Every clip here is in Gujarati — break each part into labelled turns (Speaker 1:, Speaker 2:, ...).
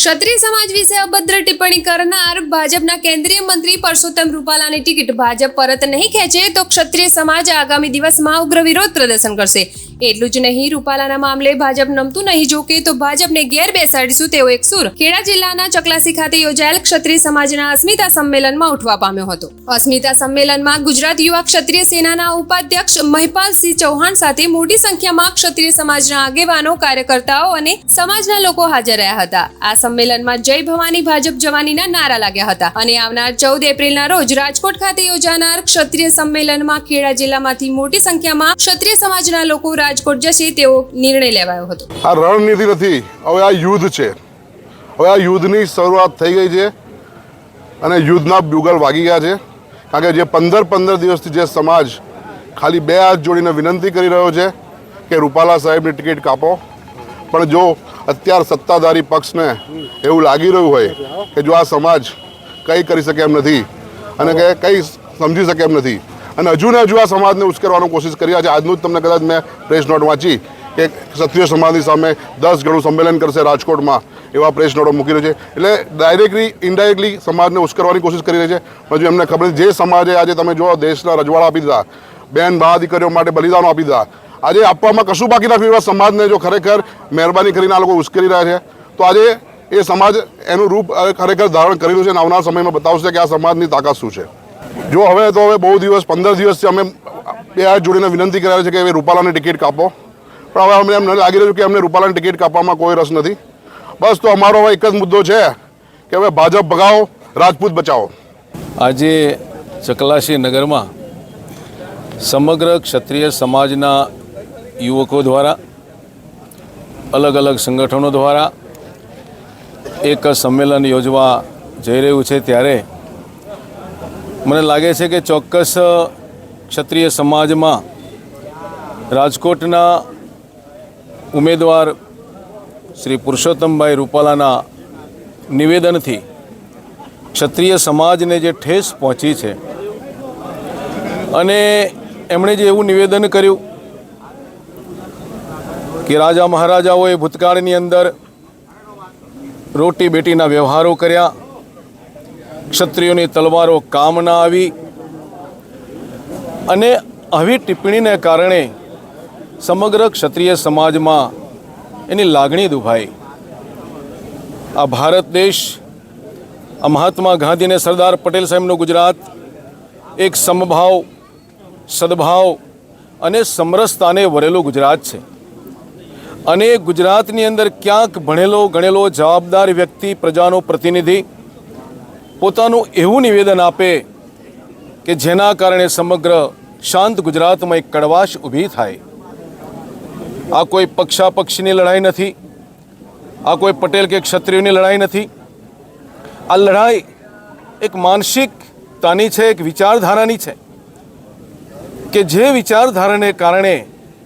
Speaker 1: ક્ષત્રિય સમાજ વિશે અભદ્ર ટિપ્પણી કરનાર ભાજપના કેન્દ્રીય મંત્રી પરસોત્તમ રૂપાલાની ટિકિટ ભાજપ પરત નહીં ખેંચે તો ક્ષત્રિય સમાજ આગામી દિવસમાં ઉગ્ર વિરોધ પ્રદર્શન કરશે। એટલું જ નહીં, રૂપાલાના મામલે ભાજપ નમતું નહીં જોકે તો ભાજપને ઘેર બેસાડીશું તેવો એક સુર ખેડા જિલ્લાના ચકલાસી ખાતે યોજાયેલ ક્ષત્રિય સમાજના અસ્મિતા સંમેલનમાં ઉઠવા પામ્યો હતો। અસ્મિતા સંમેલનમાં ગુજરાત યુવા ક્ષત્રિય સેનાના ઉપાધ્યક્ષ મહિપાલસિંહ ચૌહાણ સાથે મોટી સંખ્યામાં ક્ષત્રિય સમાજના આગેવાનો, કાર્યકર્તાઓ અને સમાજના લોકો હાજર રહ્યા હતા। આ સંમેલનમાં જય ભવાની ભાજપ જવાનીના નારા લાગ્યા હતા અને આવનાર 14 એપ્રિલના રોજ રાજકોટ ખાતે યોજાનાર ક્ષત્રિય સંમેલનમાં ખેડા જિલ્લામાંથી મોટી સંખ્યામાં ક્ષત્રિય સમાજના લોકો રાજકોટ જશે તેવો નિર્ણય લેવાયો હતો।
Speaker 2: આ રણનીતિ નથી, હવે આ યુદ્ધ છે। હવે આ યુદ્ધની શરૂઆત થઈ ગઈ છે અને યુદ્ધના બ્યુગલ વાગી ગયા છે, કારણ કે જે 15 દિવસથી જે સમાજ ખાલી બે હાથ જોડીને વિનંતી કરી રહ્યો છે કે રૂપાલા સાહેબની ટિકિટ કાપો, પણ જો અત્યાર સત્તાધારી પક્ષને એવું લાગી રહ્યું હોય કે જો આ સમાજ કંઈ કરી શકે એમ નથી અને કે કંઈ સમજી શકે એમ નથી અને હજુ ને હજુ આ સમાજને ઉશ્કેરવાનો કોશિશ કરી રહ્યા છે। આજનું જ તમને કદાચ મેં પ્રેસ નોટ વાંચી કે ક્ષત્રિય સમાજની સામે 10 ગણું સંમેલન કરશે રાજકોટમાં, એવા પ્રેસ નોટો મૂકી રહ્યો છે। એટલે ડાયરેક્ટલી ઇનડાયરેક્ટલી સમાજને ઉશ્કેરવાની કોશિશ કરી રહી છે। હજુ એમને ખબર જે સમાજે આજે તમે જો દેશના રજવાડા આપી દીધા, બેન બા દીકરીઓ માટે બલિદાનો આપી દીધા, આજે આપવામાં કશું બાકી રાખ્યું એવા સમાજને જો ખરેખર મહેરબાની કરીને આ લોકો ઉશ્કેરી રહ્યા છે તો આજે એ સમાજ એનું રૂપ ખરેખર ધારણ કરી રહ્યું છે અને આવનાર સમયમાં બતાવશે કે આ સમાજની તાકાત શું છે। જો હવે તો હવે બહુ દિવસ 15 દિવસથી અમે બે હાથ જોડીને વિનંતી કર્યા છે કે હવે રૂપાલાની ટિકિટ કાપો, પણ હવે અમને એમ લાગી રહ્યું કે અમને રૂપાલાની ટિકિટ કાપવામાં કોઈ રસ નથી। બસ તો અમારો હવે એક જ મુદ્દો છે કે હવે ભાજપ ભગાવો, રાજપૂત બચાવો।
Speaker 3: આજે ચકલાસી નગરમાં સમગ્ર ક્ષત્રિય સમાજના યુવકો દ્વારા, અલગ અલગ સંગઠનો દ્વારા એક સંમેલન યોજવા જઈ રહ્યું છે, ત્યારે મને લાગે છે કે ચોક્કસ ક્ષત્રિય સમાજમાં રાજકોટના ઉમેદવાર શ્રી પુરુષોત્તમભાઈ રૂપાલાના નિવેદનથી ક્ષત્રિય સમાજને જે ઠેસ પહોંચી છે અને એમણે જે એવું નિવેદન કર્યું કે રાજા મહારાજાઓએ ભૂતકાળની અંદર રોટી બેટીના વ્યવહારો કર્યા, ક્ષત્રિયોની તલવારો કામ ના આવી, અને આવી ટિપ્પણીને કારણે સમગ્ર ક્ષત્રિય સમાજમાં એની લાગણી દુભાઈ। આ ભારત દેશ, આ મહાત્મા ગાંધી અને સરદાર પટેલ સાહેબનું ગુજરાત એક સમભાવ, સદભાવ અને સમરસતાને વરેલું ગુજરાત છે અને ગુજરાતની અંદર ક્યાંક ભણેલો ગણેલો જવાબદાર વ્યક્તિ, પ્રજાનો પ્રતિનિધિ પોતાનું એવું નિવેદન આપે કે જેના કારણે સમગ્ર શાંત ગુજરાતમાં એક કડવાશ ઊભી થાય। આ કોઈ પક્ષાપક્ષીની લડાઈ નથી, આ કોઈ પટેલ કે ક્ષત્રિયોની લડાઈ નથી, આ લડાઈ એક માનસિકતાની છે, એક વિચારધારાની છે કે જે વિચારધારાને કારણે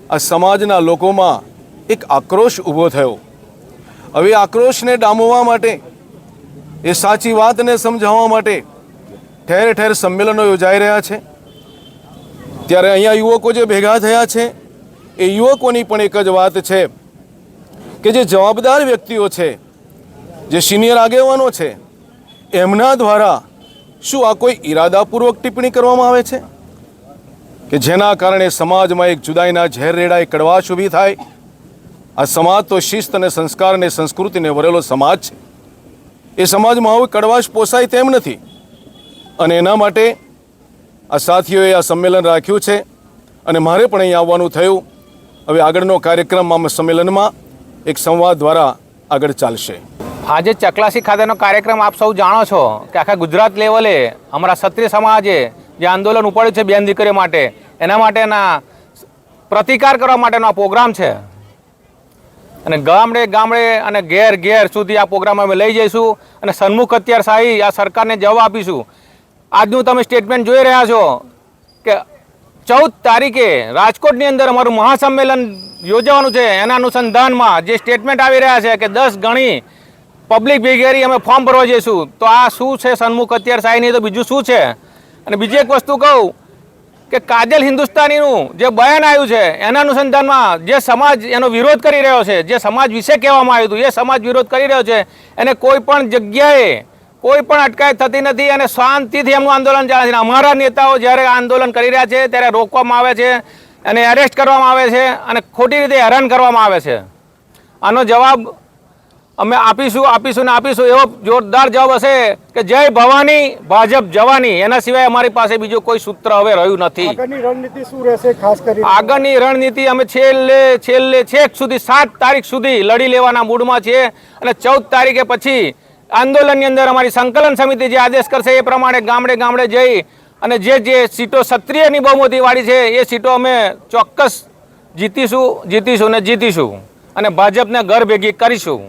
Speaker 3: આ સમાજના લોકોમાં એક આક્રોશ ઊભો થયો। હવે આક્રોશને ડામવા માટે, એ સાચી વાતને સમજાવવા માટે ઠેર ઠેર સંમેલનો યોજાઈ રહ્યા છે। ત્યારે અહીંયા યુવકો જે ભેગા થયા છે એ યુવકોની પણ એક જ વાત છે કે જે જવાબદાર વ્યક્તિઓ છે, જે સિનિયર આગેવાનો છે, એમના દ્વારા શું આ કોઈ ઈરાદાપૂર્વક ટિપ્પણી કરવામાં આવે છે કે જેના કારણે સમાજમાં એક જુદાઈના ઝેર રેડાય, કડવાશ ઊભી થાય? આ સમાજ તો શિસ્ત અને સંસ્કાર અને સંસ્કૃતિને વરેલો સમાજ છે, એ સમાજમાં હવે કડવાશ પોસાય તેમ નથી અને એના માટે આ સાથીઓએ આ સંમેલન રાખ્યું છે અને મારે પણ અહીં આવવાનું થયું। હવે આગળનો કાર્યક્રમ આમ સંમેલનમાં એક સંવાદ દ્વારા આગળ ચાલશે।
Speaker 4: આજે ચકલાસી ખાતેનો કાર્યક્રમ આપ સૌ જાણો છો કે આખા ગુજરાત લેવલે અમારા ક્ષત્રિય સમાજે જે આંદોલન ઉપાડ્યું છે બેન દીકરીઓ માટે, એના માટેના પ્રતિકાર કરવા માટેનો આ પ્રોગ્રામ છે અને ગામડે ગામડે અને ઘેર ઘેર સુધી આ પ્રોગ્રામ અમે લઈ જઈશું અને સન્મુખ અત્યારશાહી આ સરકારને જવાબ આપીશું। આજનું તમે સ્ટેટમેન્ટ જોઈ રહ્યા છો કે 14 તારીખે રાજકોટની અંદર અમારું મહાસંમેલન યોજવાનું છે, એના અનુસંધાનમાં જે સ્ટેટમેન્ટ આવી રહ્યા છે કે 10 ગણી પબ્લિક ભેગેરી અમે ફોર્મ ભરવા જઈશું। તો આ શું છે સન્મુખ અત્યારશાહી, નહીં તો બીજું શું છે? અને બીજી એક વસ્તુ કહું કે કાજલ હિન્દુસ્તાનીનું જે બયાન આવ્યું છે એના અનુસંધાનમાં જે સમાજ એનો વિરોધ કરી રહ્યો છે, જે સમાજ વિશે કહેવામાં આવ્યું હતું એ સમાજ વિરોધ કરી રહ્યો છે, એને કોઈ પણ જગ્યાએ કોઈ પણ અટકાયત થતી નથી અને શાંતિથી એમનું આંદોલન ચાલે છે. અમારા નેતાઓ જ્યારે આંદોલન કરી રહ્યા છે ત્યારે રોકવામાં આવે છે અને એરેસ્ટ કરવામાં આવે છે અને ખોટી રીતે હેરાન કરવામાં આવે છે. આનો જવાબ અમે આપીશું એવો જોરદાર જવાબ હશે કે જય ભવાની ભાજપ જવાની. એના સિવાય અમારી પાસે બીજું કોઈ સૂત્ર હવે રહ્યું નથી.
Speaker 5: આગળની રણનીતિ શું રહેશે ખાસ કરીને?
Speaker 4: આગળની રણનીતિ અમે છેક સુધી 7 તારીખ સુધી લડી લેવાના મૂડમાં છીએ અને 14 તારીખે પછી આંદોલનની અંદર અમારી સંકલન સમિતિ જે આદેશ કરશે એ પ્રમાણે ગામડે ગામડે જઈ અને જે સીટો ક્ષત્રિયની બહુમતી વાળી છે એ સીટો અમે ચોક્કસ જીતીશું અને ભાજપને ઘર ભેગી કરીશું.